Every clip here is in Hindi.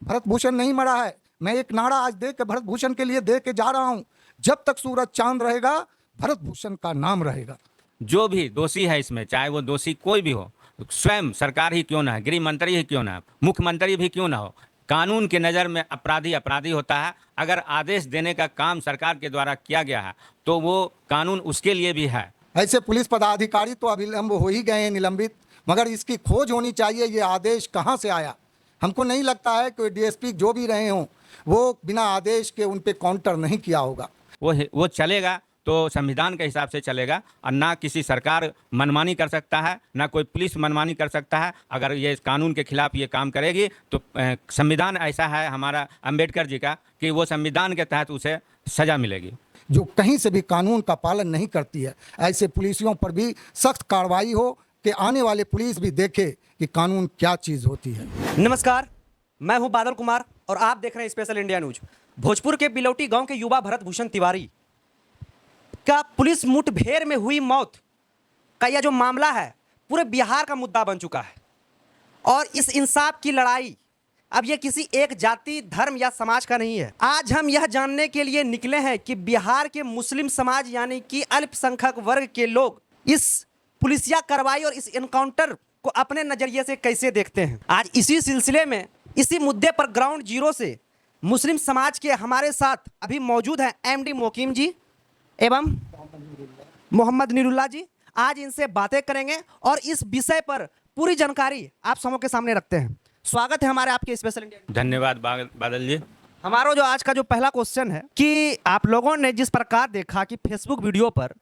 भरत भूषण नहीं मरा है। मैं एक नारा आज दे के भरत भूषण के लिए दे के जा रहा हूं, जब तक सूरज चांद रहेगा भरत भूषण का नाम रहेगा। जो भी दोषी है इसमें, चाहे वो दोषी कोई भी हो, स्वयं सरकार ही क्यों ना है, गृह मंत्री ही क्यों ना है, मुख्यमंत्री भी क्यों ना हो, कानून की नज़र में अपराधी अपराधी होता है। अगर आदेश देने का काम सरकार के द्वारा किया गया है तो वो कानून उसके लिए भी है। ऐसे पुलिस पदाधिकारी तो अभिलंब हो ही गए हैं, निलंबित, मगर इसकी खोज होनी चाहिए, ये आदेश कहाँ से आया। हमको नहीं लगता है कि डीएसपी जो भी रहे हों वो बिना आदेश के उन पे काउंटर नहीं किया होगा। वो चलेगा तो संविधान के हिसाब से चलेगा, और ना किसी सरकार मनमानी कर सकता है, ना कोई पुलिस मनमानी कर सकता है। अगर ये कानून के खिलाफ ये काम करेगी तो संविधान ऐसा है हमारा अम्बेडकर जी का कि वो संविधान के तहत उसे सज़ा मिलेगी। जो कहीं से भी कानून का पालन नहीं करती है, ऐसे पुलिसियों पर भी सख्त कार्रवाई हो कि आने वाले पुलिस भी देखे कि कानून क्या चीज़ होती है। नमस्कार, मैं हूं बादल कुमार और आप देख रहे हैं स्पेशल इंडिया न्यूज। भोजपुर के बिलौटी गांव के युवा भरत भूषण तिवारी का पुलिस मुठभेड़ में हुई मौत का यह जो मामला है पूरे बिहार का मुद्दा बन चुका है। और इस इंसाफ की लड़ाई अब ये किसी एक जाति, धर्म या समाज का नहीं है। आज हम यह जानने के लिए निकले हैं कि बिहार के मुस्लिम समाज यानी कि अल्पसंख्यक वर्ग के लोग इस पुलिसिया कार्रवाई और इस एनकाउंटर को अपने नज़रिए से कैसे देखते हैं। आज इसी सिलसिले में, इसी मुद्दे पर ग्राउंड जीरो से मुस्लिम समाज के हमारे साथ अभी मौजूद हैं एमडी मोकीम जी एवं मोहम्मद नीरुल्लाह जी। आज इनसे बातें करेंगे और इस विषय पर पूरी जानकारी आप समूह के सामने रखते हैं। स्वागत है हमारे आपके स्पेशल इंडिया। धन्यवाद बादल जी। हमारा जो आज का जो पहला क्वेश्चन है कि आप लोगों ने जिस प्रकार देखा कि फेसबुक वीडियो पर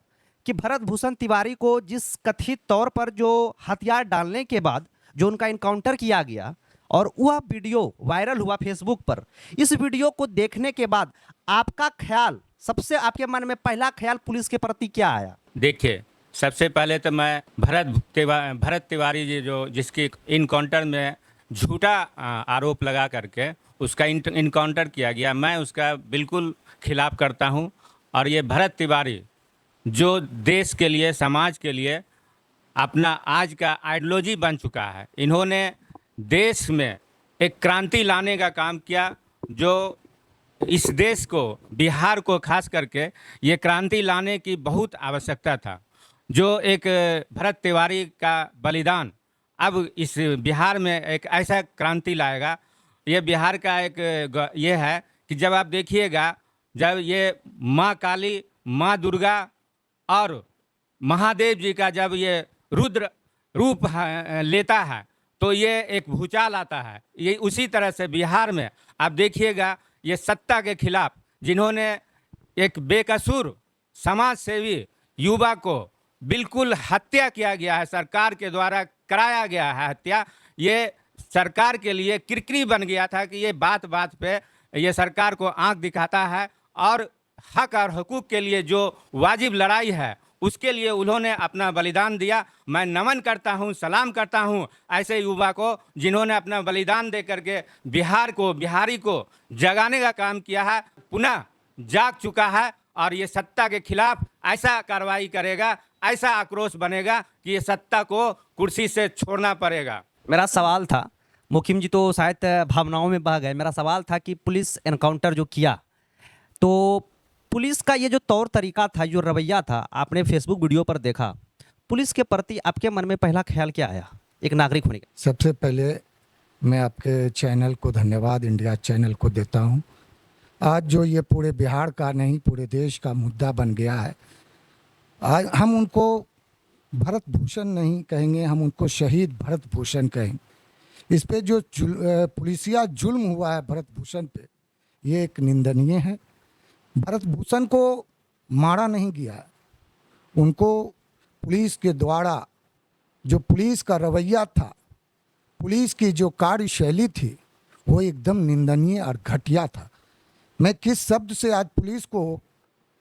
कि भरत भूषण तिवारी को जिस कथित तौर पर जो हथियार डालने के बाद जो उनका इनकाउंटर किया गया और वह वीडियो वायरल हुआ फेसबुक पर, इस वीडियो को देखने के बाद आपका ख्याल, सबसे आपके मन में पहला ख्याल पुलिस के प्रति क्या आया? देखिए, सबसे पहले तो मैं भरत तिवारी जी जो जिसकी इनकाउंटर में झूठा आरोप लगा करके उसका इनकाउंटर किया गया, मैं उसका बिल्कुल खिलाफ करता हूं। और ये भरत तिवारी जो देश के लिए, समाज के लिए अपना आज का आइडियोलॉजी बन चुका है, इन्होंने देश में एक क्रांति लाने का काम किया, जो इस देश को, बिहार को खास करके ये क्रांति लाने की बहुत आवश्यकता था। जो एक भरत तिवारी का बलिदान अब इस बिहार में एक ऐसा क्रांति लाएगा। ये बिहार का एक ये है कि जब आप देखिएगा, जब ये माँ काली, माँ दुर्गा और महादेव जी का जब ये रुद्र रूप लेता है तो ये एक भूचाल आता है। ये उसी तरह से बिहार में आप देखिएगा, ये सत्ता के खिलाफ जिन्होंने एक बेकसूर समाज सेवी युवा को बिल्कुल हत्या किया गया है, सरकार के द्वारा कराया गया है हत्या। ये सरकार के लिए किरकिरी बन गया था कि ये बात बात पे ये सरकार को आंख दिखाता है और हक और हुकूक के लिए जो वाजिब लड़ाई है उसके लिए उन्होंने अपना बलिदान दिया। मैं नमन करता हूं, सलाम करता हूं ऐसे युवा को जिन्होंने अपना बलिदान दे करके बिहार को, बिहारी को जगाने का काम किया है। पुनः जाग चुका है और ये सत्ता के खिलाफ ऐसा कार्रवाई करेगा, ऐसा आक्रोश बनेगा कि ये सत्ता को कुर्सी से छोड़ना पड़ेगा। मेरा सवाल था, मुखिम जी तो शायद भावनाओं में बह गए। मेरा सवाल था कि पुलिस एनकाउंटर जो किया, तो पुलिस का ये जो तौर तरीका था, जो रवैया था, आपने फेसबुक वीडियो पर देखा, पुलिस के प्रति आपके मन में पहला ख्याल क्या आया एक नागरिक होने का? सबसे पहले मैं आपके चैनल को धन्यवाद, इंडिया चैनल को देता हूं। आज जो ये पूरे बिहार का नहीं पूरे देश का मुद्दा बन गया है, आज हम उनको भरत भूषण नहीं कहेंगे, हम उनको शहीद भरत भूषण कहेंगे। इस पे जो पुलिसिया जुल्म हुआ है भरत भूषण पे, ये एक निंदनीय है। भरत भूषण को मारा नहीं गया, उनको पुलिस के द्वारा जो पुलिस का रवैया था, पुलिस की जो कार्यशैली थी, वो एकदम निंदनीय और घटिया था। मैं किस शब्द से आज पुलिस को,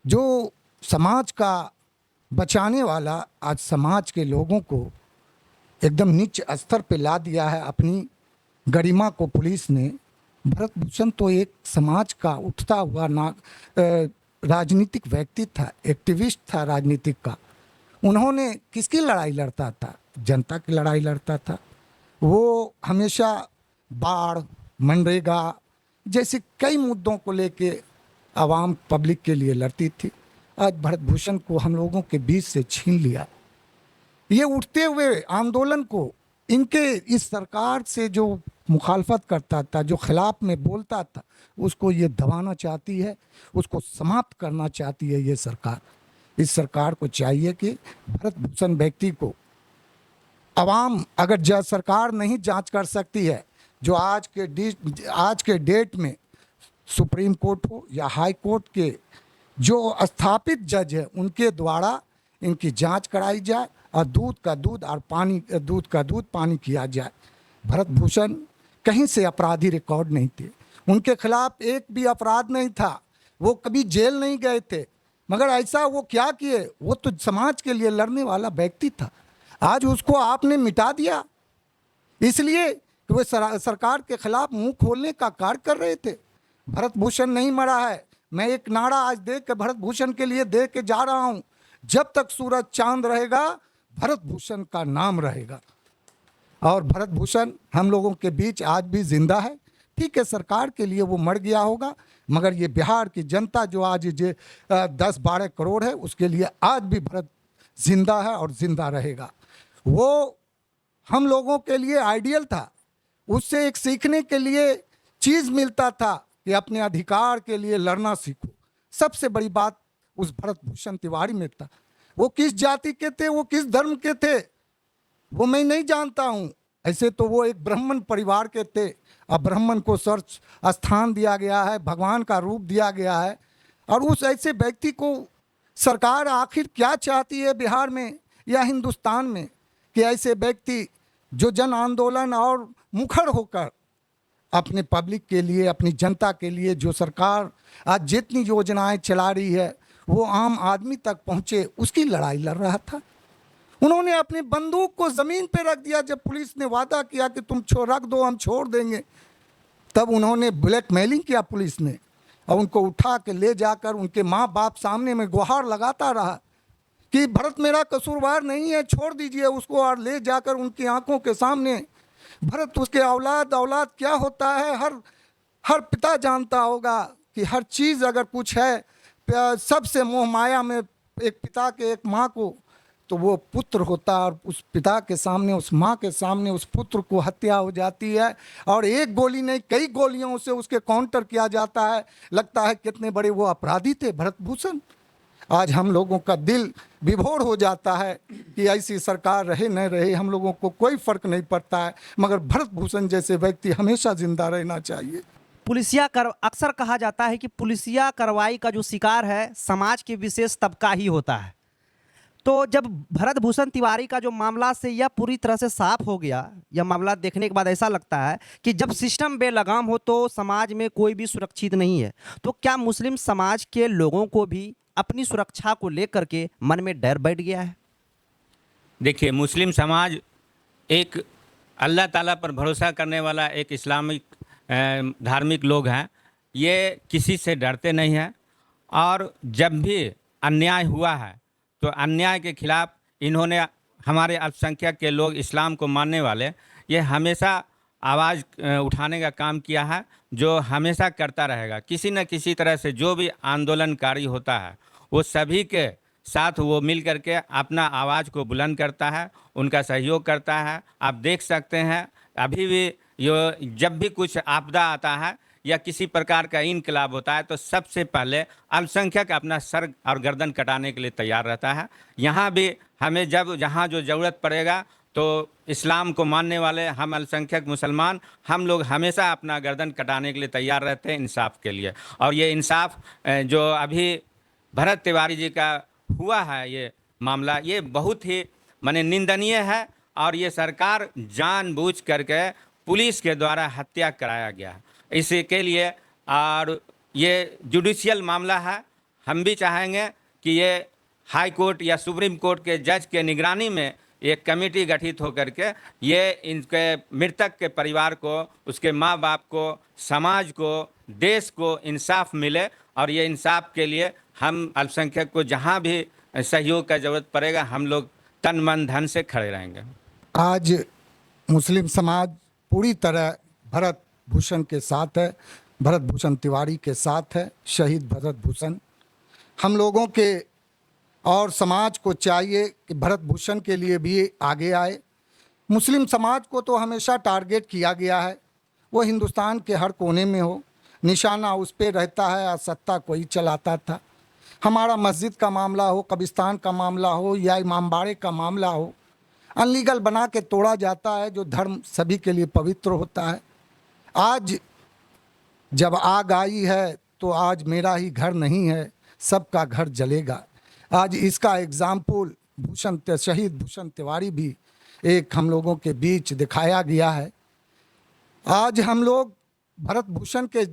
जो समाज का बचाने वाला, आज समाज के लोगों को एकदम नीच स्तर पे ला दिया है अपनी गरिमा को पुलिस ने। भरत भूषण तो एक समाज का उठता हुआ राजनीतिक व्यक्ति था, एक्टिविस्ट था राजनीतिक का। उन्होंने किसकी लड़ाई लड़ता था? जनता की लड़ाई लड़ता था। वो हमेशा बाढ़, मनरेगा जैसे कई मुद्दों को लेके आवाम पब्लिक के लिए लड़ती थी। आज भरत भूषण को हम लोगों के बीच से छीन लिया। ये उठते हुए आंदोलन को इनके इस सरकार से जो मुखालफत करता था, जो खिलाफ में बोलता था, उसको ये दबाना चाहती है, उसको समाप्त करना चाहती है ये सरकार। इस सरकार को चाहिए कि भरत भूषण व्यक्ति को आवाम अगर सरकार नहीं जांच कर सकती है, जो आज के डेट में सुप्रीम कोर्ट हो या हाई कोर्ट के जो स्थापित जज है उनके द्वारा इनकी जांच कराई जाए और दूध का दूध और पानी किया जाए। भरत भूषण कहीं से अपराधी रिकॉर्ड नहीं थे, उनके खिलाफ एक भी अपराध नहीं था, वो कभी जेल नहीं गए थे, मगर ऐसा वो क्या किए, वो तो समाज के लिए लड़ने वाला व्यक्ति था। आज उसको आपने मिटा दिया इसलिए कि वो सरकार के खिलाफ मुंह खोलने का कार्य कर रहे थे। भरत भूषण नहीं मरा है। मैं एक नारा आज दे के भरत भूषण के लिए दे के जा रहा हूँ, जब तक सूरज चांद रहेगा भरत भूषण का नाम रहेगा। और भरत भूषण हम लोगों के बीच आज भी जिंदा है। ठीक है, सरकार के लिए वो मर गया होगा, मगर ये बिहार की जनता जो आज 10-12 करोड़ है, उसके लिए आज भी भरत जिंदा है और जिंदा रहेगा। वो हम लोगों के लिए आइडियल था, उससे एक सीखने के लिए चीज़ मिलता था कि अपने अधिकार के लिए लड़ना सीखो। सबसे बड़ी बात उस भरत भूषण तिवारी में था। वो किस जाति के थे, वो किस धर्म के थे, वो मैं नहीं जानता हूँ। ऐसे तो वो एक ब्राह्मण परिवार के थे। अब ब्राह्मण को सर्च स्थान दिया गया है, भगवान का रूप दिया गया है, और उस ऐसे व्यक्ति को सरकार आखिर क्या चाहती है बिहार में या हिंदुस्तान में, कि ऐसे व्यक्ति जो जन आंदोलन और मुखर होकर अपने पब्लिक के लिए, अपनी जनता के लिए जो सरकार आज जितनी योजनाएं चला रही है वो आम आदमी तक पहुंचे, उसकी लड़ाई लड़ रहा था। उन्होंने अपने बंदूक को ज़मीन पे रख दिया। जब पुलिस ने वादा किया कि तुम रख दो, हम छोड़ देंगे, तब उन्होंने ब्लैकमेलिंग किया पुलिस ने, और उनको उठा के ले जाकर उनके माँ बाप सामने में गुहार लगाता रहा कि भरत मेरा कसूरवार नहीं है, छोड़ दीजिए उसको। और ले जाकर उनकी आंखों के सामने भरत, उसके औलाद क्या होता है, हर पिता जानता होगा कि हर चीज़ अगर कुछ है, सबसे मोह माया में एक पिता के, एक माँ को, तो वो पुत्र होता है। और उस पिता के सामने, उस माँ के सामने उस पुत्र को हत्या हो जाती है, और एक गोली नहीं कई गोलियों से उसके काउंटर किया जाता है। लगता है कितने बड़े वो अपराधी थे भरत भूषण। आज हम लोगों का दिल विभोर हो जाता है कि ऐसी सरकार रहे न रहे, हम लोगों को कोई फर्क नहीं पड़ता है, मगर भरत भूषण जैसे व्यक्ति हमेशा जिंदा रहना चाहिए। अक्सर कहा जाता है कि पुलिसिया कार्रवाई का जो शिकार है समाज के विशेष तबका ही होता है। तो जब भरत भूषण तिवारी का जो मामला से यह पूरी तरह से साफ हो गया, यह मामला देखने के बाद ऐसा लगता है कि जब सिस्टम बेलगाम हो तो समाज में कोई भी सुरक्षित नहीं है। तो क्या मुस्लिम समाज के लोगों को भी अपनी सुरक्षा को लेकर के मन में डर बैठ गया है? देखिए, मुस्लिम समाज एक अल्लाह ताला पर भरोसा करने वाला एक इस्लामिक धार्मिक लोग हैं। ये किसी से डरते नहीं हैं, और जब भी अन्याय हुआ है तो अन्याय के खिलाफ इन्होंने, हमारे अल्पसंख्यक के लोग, इस्लाम को मानने वाले, ये हमेशा आवाज़ उठाने का काम किया है, जो हमेशा करता रहेगा। किसी न किसी तरह से जो भी आंदोलनकारी होता है वो सभी के साथ वो मिल करके अपना आवाज़ को बुलंद करता है, उनका सहयोग करता है। आप देख सकते हैं अभी भी जब भी कुछ आपदा आता है या किसी प्रकार का इनकलाब होता है तो सबसे पहले अल्पसंख्यक अपना सर और गर्दन कटाने के लिए तैयार रहता है। यहाँ भी हमें जहाँ जो ज़रूरत पड़ेगा तो इस्लाम को मानने वाले हम अल्पसंख्यक मुसलमान, हम लोग हमेशा अपना गर्दन कटाने के लिए तैयार रहते हैं इंसाफ के लिए। और ये इंसाफ जो अभी भरत तिवारी जी का हुआ है ये मामला, ये बहुत ही माने निंदनीय है, और ये सरकार जानबूझ करके पुलिस के द्वारा हत्या कराया गया इसी के लिए। और ये जुडिशियल मामला है। हम भी चाहेंगे कि ये हाई कोर्ट या सुप्रीम कोर्ट के जज के निगरानी में एक कमेटी गठित होकर के ये इनके मृतक के परिवार को, उसके माँ बाप को, समाज को, देश को इंसाफ मिले। और ये इंसाफ के लिए हम अल्पसंख्यक को जहाँ भी सहयोग का ज़रूरत पड़ेगा हम लोग तन मन धन से खड़े रहेंगे। आज मुस्लिम समाज पूरी तरह भरत भूषण के साथ है, भरत भूषण तिवारी के साथ है, शहीद भरत भूषण। हम लोगों के और समाज को चाहिए कि भरत भूषण के लिए भी आगे आए। मुस्लिम समाज को तो हमेशा टारगेट किया गया है, वो हिंदुस्तान के हर कोने में हो, निशाना उस पर रहता है और सत्ता कोई चलाता था। हमारा मस्जिद का मामला हो, कब्रिस्तान का मामला हो या इमामबाड़े का मामला हो, अनलीगल बना के तोड़ा जाता है जो धर्म सभी के लिए पवित्र होता है। आज जब आग आई है तो आज मेरा ही घर नहीं है, सबका घर जलेगा। आज इसका एग्जाम्पल शहीद भूषण तिवारी भी एक हम लोगों के बीच दिखाया गया है। आज हम लोग भरत भूषण के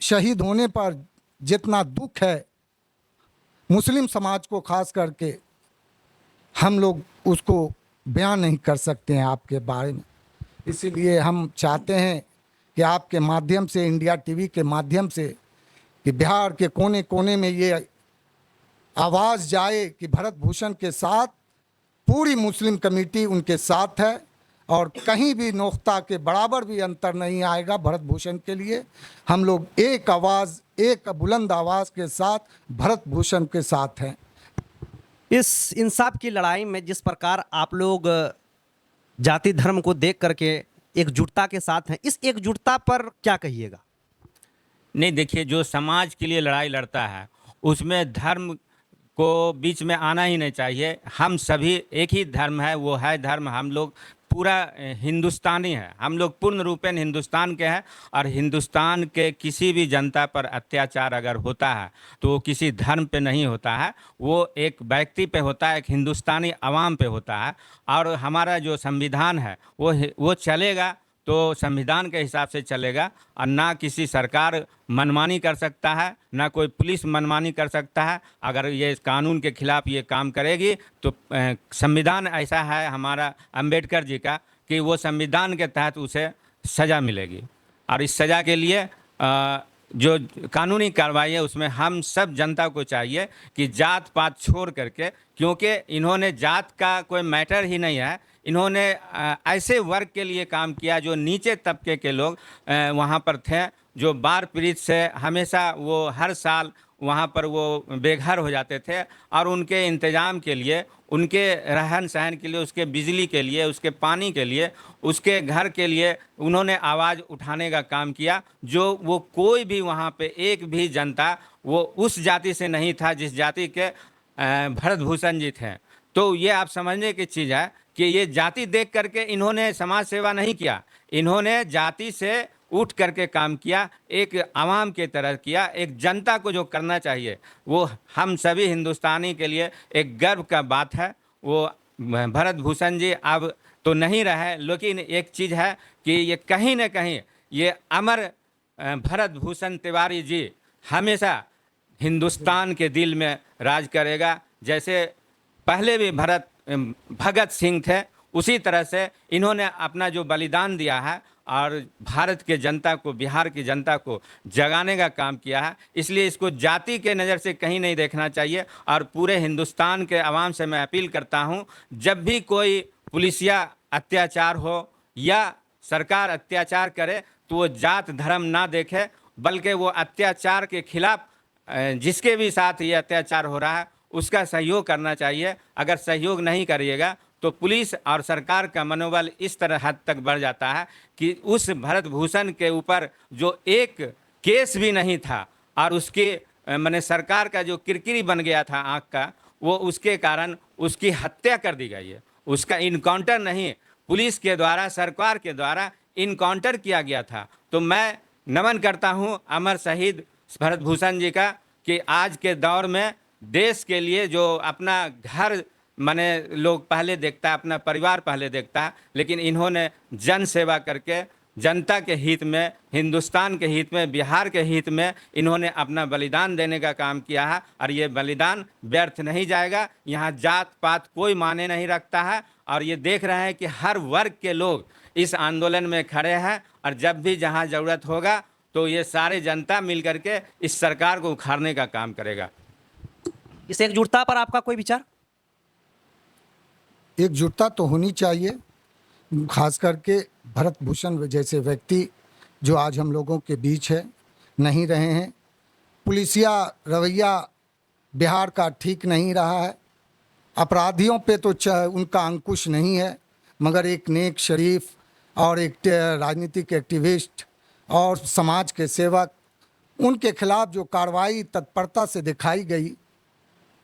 शहीद होने पर जितना दुख है मुस्लिम समाज को खास करके, हम लोग उसको बयान नहीं कर सकते हैं आपके बारे में। इसीलिए हम चाहते हैं कि आपके माध्यम से, इंडिया टीवी के माध्यम से, कि बिहार के कोने कोने में ये आवाज़ जाए कि भरत भूषण के साथ पूरी मुस्लिम कमेटी उनके साथ है और कहीं भी नोख्ता के बराबर भी अंतर नहीं आएगा भरत भूषण के लिए। हम लोग एक आवाज़, एक बुलंद आवाज़ के साथ भरत भूषण के साथ हैं। इस इंसाफ की लड़ाई में जिस प्रकार आप लोग जाति धर्म को देख करके एकजुटता के साथ हैं, इस एकजुटता पर क्या कहिएगा? नहीं, देखिए, जो समाज के लिए लड़ाई लड़ता है उसमें धर्म को बीच में आना ही नहीं चाहिए। हम सभी एक ही धर्म है, वो है धर्म, हम लोग पूरा हिंदुस्तानी है, हम लोग पूर्ण रूपेण हिंदुस्तान के हैं। और हिंदुस्तान के किसी भी जनता पर अत्याचार अगर होता है तो वो किसी धर्म पे नहीं होता है, वो एक व्यक्ति पे होता है, एक हिंदुस्तानी आवाम पे होता है। और हमारा जो संविधान है वो चलेगा तो संविधान के हिसाब से चलेगा, और ना किसी सरकार मनमानी कर सकता है, ना कोई पुलिस मनमानी कर सकता है। अगर ये कानून के खिलाफ ये काम करेगी तो संविधान ऐसा है हमारा अंबेडकर जी का कि वो संविधान के तहत उसे सज़ा मिलेगी। और इस सज़ा के लिए जो कानूनी कार्रवाई है उसमें हम सब जनता को चाहिए कि जात पात छोड़ करके, क्योंकि इन्होंने जात का कोई मैटर ही नहीं है, इन्होंने ऐसे वर्ग के लिए काम किया जो नीचे तबके के लोग वहाँ पर थे, जो बाढ़ पीड़ित से हमेशा वो हर साल वहाँ पर वो बेघर हो जाते थे। और उनके इंतज़ाम के लिए, उनके रहन सहन के लिए, उसके बिजली के लिए, उसके पानी के लिए, उसके घर के लिए उन्होंने आवाज़ उठाने का काम किया। जो वो कोई भी वहाँ पे एक भी जनता वो उस जाति से नहीं था जिस जाति के भरत भूषण जी थे। तो ये आप समझने की चीज़ है कि ये जाति देख करके इन्होंने समाज सेवा नहीं किया, इन्होंने जाति से उठ करके काम किया, एक आवाम के तरह किया। एक जनता को जो करना चाहिए वो हम सभी हिंदुस्तानी के लिए एक गर्व का बात है। वो भरत भूषण जी अब तो नहीं रहे, लेकिन एक चीज़ है कि ये कहीं न कहीं ये अमर भरत भूषण तिवारी जी हमेशा हिंदुस्तान के दिल में राज करेगा। जैसे पहले भी भगत सिंह थे, उसी तरह से इन्होंने अपना जो बलिदान दिया है और भारत के जनता को, बिहार की जनता को जगाने का काम किया है। इसलिए इसको जाति के नज़र से कहीं नहीं देखना चाहिए। और पूरे हिंदुस्तान के आवाम से मैं अपील करता हूं, जब भी कोई पुलिसिया अत्याचार हो या सरकार अत्याचार करे तो वो जात धर्म ना देखे, बल्कि वो अत्याचार के खिलाफ जिसके भी साथ ये अत्याचार हो रहा है उसका सहयोग करना चाहिए। अगर सहयोग नहीं करिएगा तो पुलिस और सरकार का मनोबल इस तरह हद तक बढ़ जाता है कि उस भरत भूषण के ऊपर जो एक केस भी नहीं था और उसके मैंने सरकार का जो किरकिरी बन गया था आँख का, वो उसके कारण उसकी हत्या कर दी गई है। उसका इनकाउंटर नहीं, पुलिस के द्वारा, सरकार के द्वारा इनकाउंटर किया गया था। तो मैं नमन करता हूँ अमर शहीद भरत भूषण जी का कि आज के दौर में देश के लिए जो अपना घर माने लोग पहले देखता है, अपना परिवार पहले देखता है, लेकिन इन्होंने जन सेवा करके जनता के हित में, हिंदुस्तान के हित में, बिहार के हित में इन्होंने अपना बलिदान देने का काम किया है। और ये बलिदान व्यर्थ नहीं जाएगा। यहाँ जात पात कोई माने नहीं रखता है। और ये देख रहे हैं कि हर वर्ग के लोग इस आंदोलन में खड़े हैं, और जब भी जहाँ ज़रूरत होगा तो ये सारे जनता मिल करके इस सरकार को उखाड़ने का काम करेगा। इस एकजुटता पर आपका कोई विचार? एकजुटता तो होनी चाहिए, खास करके भरत भूषण जैसे व्यक्ति जो आज हम लोगों के बीच है, नहीं रहे हैं। पुलिसिया रवैया बिहार का ठीक नहीं रहा है। अपराधियों पे तो उनका अंकुश नहीं है, मगर एक नेक शरीफ और एक राजनीतिक एक्टिविस्ट और समाज के सेवक, उनके खिलाफ जो कार्रवाई तत्परता से दिखाई गई,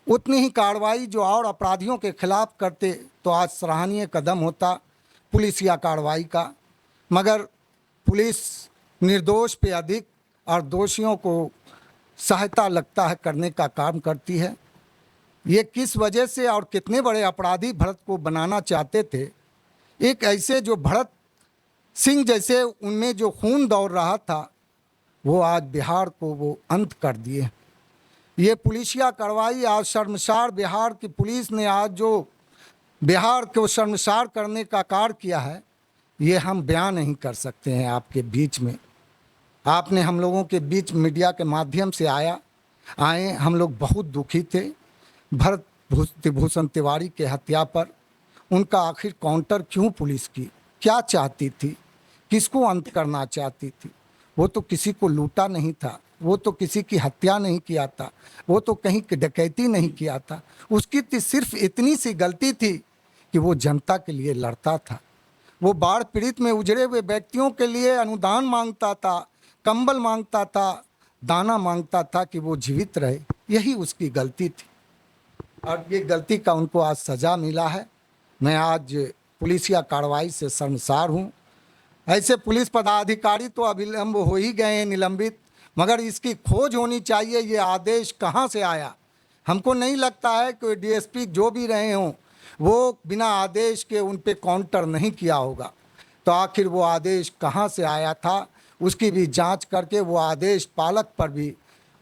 उतनी ही कार्रवाई जो और अपराधियों के खिलाफ करते तो आज सराहनीय कदम होता पुलिसिया कार्रवाई का। मगर पुलिस निर्दोष पे अधिक और दोषियों को सहायता लगता है करने का काम करती है। ये किस वजह से और कितने बड़े अपराधी भरत को बनाना चाहते थे, एक ऐसे जो भरत सिंह जैसे उनमें जो खून दौड़ रहा था, वो आज बिहार को वो अंत कर दिए। ये पुलिसिया कार्रवाई आज शर्मसार बिहार की पुलिस ने आज जो बिहार को शर्मसार करने का कार्य किया है, ये हम बयान नहीं कर सकते हैं आपके बीच में। आपने हम लोगों के बीच मीडिया के माध्यम से आए, हम लोग बहुत दुखी थे भरत भूषण तिवारी के हत्या पर। उनका आखिर काउंटर क्यों पुलिस की, क्या चाहती थी, किसको अंत करना चाहती थी? वो तो किसी को लूटा नहीं था, वो तो किसी की हत्या नहीं किया था, वो तो कहीं की डकैती नहीं किया था। उसकी सिर्फ इतनी सी गलती थी कि वो जनता के लिए लड़ता था। वो बाढ़ पीड़ित में उजड़े हुए व्यक्तियों के लिए अनुदान मांगता था, कंबल मांगता था, दाना मांगता था कि वो जीवित रहे। यही उसकी गलती थी और ये गलती का उनको आज सज़ा मिला है। मैं आज पुलिसिया कार्रवाई से शर्मसार हूँ। ऐसे पुलिस पदाधिकारी तो अविलंब हो ही गए हैं निलंबित, मगर इसकी खोज होनी चाहिए। ये आदेश कहाँ से आया? हमको नहीं लगता है कि डीएसपी जो भी रहे हों वो बिना आदेश के उन पे काउंटर नहीं किया होगा। तो आखिर वो आदेश कहाँ से आया था, उसकी भी जांच करके वो आदेश पालक पर भी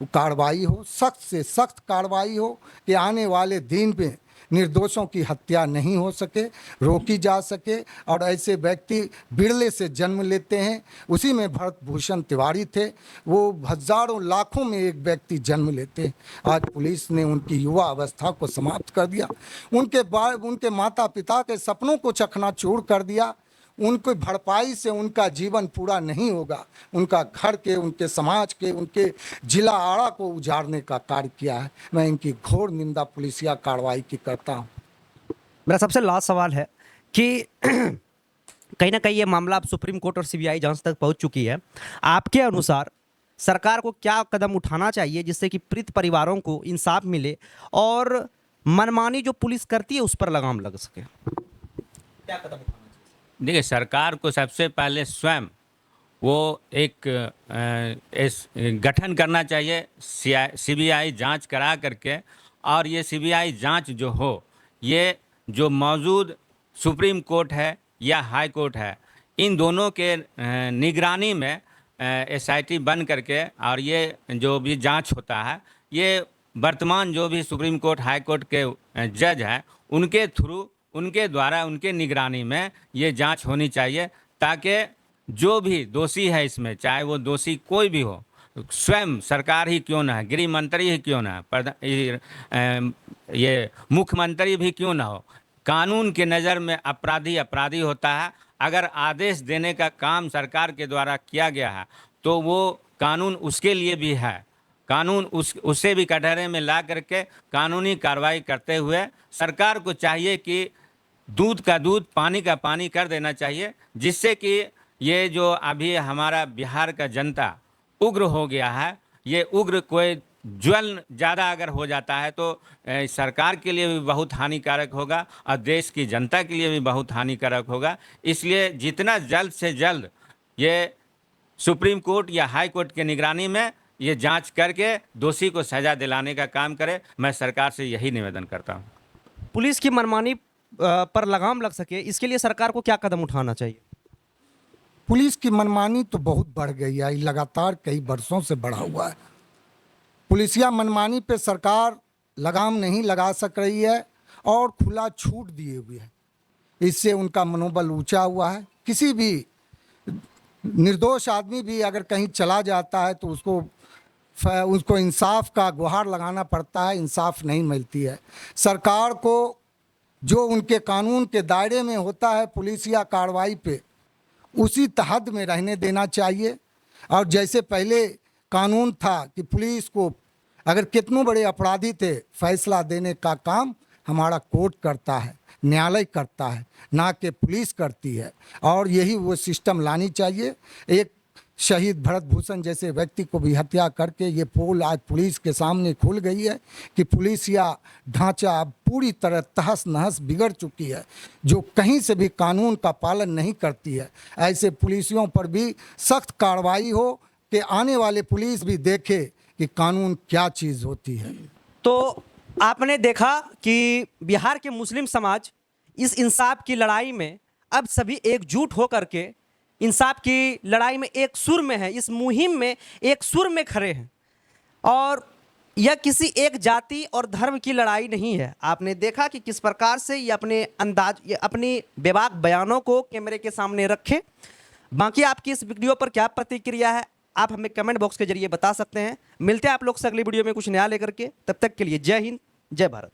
कार्रवाई हो, सख्त से सख्त कार्रवाई हो कि आने वाले दिन में निर्दोषों की हत्या नहीं हो सके, रोकी जा सके। और ऐसे व्यक्ति बिरले से जन्म लेते हैं, उसी में भरत भूषण तिवारी थे। वो हजारों लाखों में एक व्यक्ति जन्म लेते हैं। आज पुलिस ने उनकी युवा अवस्था को समाप्त कर दिया, उनके माता पिता के सपनों को चकनाचूर कर दिया। उनकी भरपाई से उनका जीवन पूरा नहीं होगा। उनका घर के, उनके समाज के, उनके जिला आड़ा को उजाड़ने का कार्य किया है। मैं इनकी घोर निंदा पुलिसिया कार्रवाई की करता हूँ। मेरा सबसे लास्ट सवाल है कि कहीं ना कहीं ये मामला अब सुप्रीम कोर्ट और सीबीआई जांच तक पहुंच चुकी है। आपके अनुसार सरकार को क्या कदम उठाना चाहिए जिससे कि पीड़ित परिवारों को इंसाफ मिले और मनमानी जो पुलिस करती है उस पर लगाम लग सके? क्या कदम उठाना? देखिए, सरकार को सबसे पहले स्वयं वो एक गठन करना चाहिए, सीबीआई जांच करा करके। और ये सीबीआई जांच जो हो, ये जो मौजूद सुप्रीम कोर्ट है या हाई कोर्ट है, इन दोनों के निगरानी में एसआईटी बन करके, और ये जो भी जांच होता है, ये वर्तमान जो भी सुप्रीम कोर्ट हाई कोर्ट के जज हैं उनके थ्रू, उनके द्वारा, उनके निगरानी में ये जांच होनी चाहिए, ताकि जो भी दोषी है इसमें, चाहे वो दोषी कोई भी हो, स्वयं सरकार ही क्यों ना है, गृह मंत्री ही क्यों ना है, ये मुख्यमंत्री भी क्यों ना हो, कानून के नज़र में अपराधी अपराधी होता है। अगर आदेश देने का काम सरकार के द्वारा किया गया है तो वो कानून उसके लिए भी है। कानून उससे भी कटहरे में ला करके कानूनी कार्रवाई करते हुए सरकार को चाहिए कि दूध का दूध, पानी का पानी कर देना चाहिए, जिससे कि ये जो अभी हमारा बिहार का जनता उग्र हो गया है, ये उग्र कोई ज्वलन ज़्यादा अगर हो जाता है तो सरकार के लिए भी बहुत हानिकारक होगा और देश की जनता के लिए भी बहुत हानिकारक होगा। इसलिए जितना जल्द से जल्द ये सुप्रीम कोर्ट या हाई कोर्ट के निगरानी में ये जांच करके दोषी को सज़ा दिलाने का काम करे, मैं सरकार से यही निवेदन करता हूँ। पुलिस की मनमानी पर लगाम लग सके, इसके लिए सरकार को क्या कदम उठाना चाहिए? पुलिस की मनमानी तो बहुत बढ़ गई है, लगातार कई वर्षों से बढ़ा हुआ है। पुलिसिया मनमानी पे सरकार लगाम नहीं लगा सक रही है और खुला छूट दिए हुए है। इससे उनका मनोबल ऊंचा हुआ है। किसी भी निर्दोष आदमी भी अगर कहीं चला जाता है तो उसको इंसाफ का गुहार लगाना पड़ता है, इंसाफ नहीं मिलती है। सरकार को जो उनके कानून के दायरे में होता है पुलिसिया कार्रवाई पे, उसी तहत में रहने देना चाहिए। और जैसे पहले कानून था कि पुलिस को अगर कितने बड़े अपराधी थे, फैसला देने का काम हमारा कोर्ट करता है, न्यायालय करता है, ना कि पुलिस करती है। और यही वो सिस्टम लानी चाहिए। एक शहीद भरत भूषण जैसे व्यक्ति को भी हत्या करके ये पोल आज पुलिस के सामने खुल गई है कि पुलिस या ढांचा अब पूरी तरह तहस नहस बिगड़ चुकी है, जो कहीं से भी कानून का पालन नहीं करती है। ऐसे पुलिसियों पर भी सख्त कार्रवाई हो कि आने वाले पुलिस भी देखे कि कानून क्या चीज़ होती है। तो आपने देखा कि बिहार के मुस्लिम समाज इस इंसाफ की लड़ाई में अब सभी एकजुट होकर के इंसाफ की लड़ाई में एक सुर में है, इस मुहिम में एक सुर में खड़े हैं। और यह किसी एक जाति और धर्म की लड़ाई नहीं है। आपने देखा कि किस प्रकार से ये अपनी बेबाक बयानों को कैमरे के सामने रखे। बाकी आपकी इस वीडियो पर क्या प्रतिक्रिया है, आप हमें कमेंट बॉक्स के जरिए बता सकते हैं। मिलते हैं आप लोग से अगली वीडियो में कुछ नया लेकर के। तब तक के लिए जय हिंद, जय भारत।